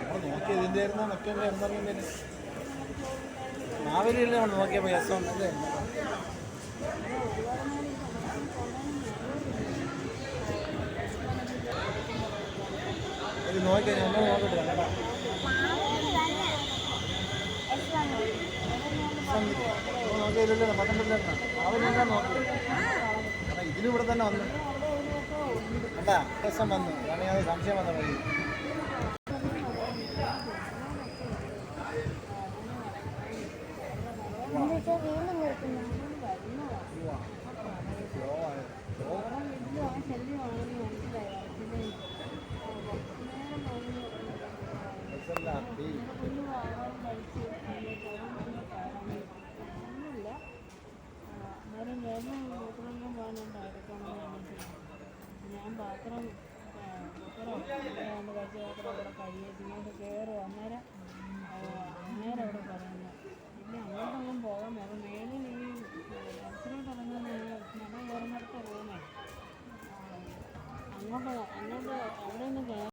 നമ്മൾ നോക്കിയത് ഇതിൻ്റെ ആയിരുന്നു മറ്റേ എന്താണെന്നതിന് മാവേലിയല്ലേ നമ്മൾ നോക്കിയപ്പോൾ രസം അല്ലേ? ഇത് നോക്കിയാൽ നമ്മൾ നോക്കട്ടെ കേട്ടോ. നോക്കിയില്ലല്ലോ പത്തനംതിട്ട മാവേലിയെല്ലാം നോക്കി. കാരണം ഇതിനും ഇവിടെ തന്നെ വന്നു കണ്ടാ രസം വന്നു. കാരണം അത് സംശയം വന്ന വഴി ഞാൻ പാത്രം കഴിച്ച് കഴിയുമ്പോൾ കയറും അന്നേരം അവിടെ പറയുന്നത് പിന്നെ അങ്ങോട്ടൊന്നും പോകാൻ പോകും മേലിൽ ഈ ബസ്സിലോട്ട് ഇറങ്ങുന്ന മല കയറുന്നിടത്ത് പോകുന്നേ അങ്ങോട്ട് അവിടെ നിന്ന്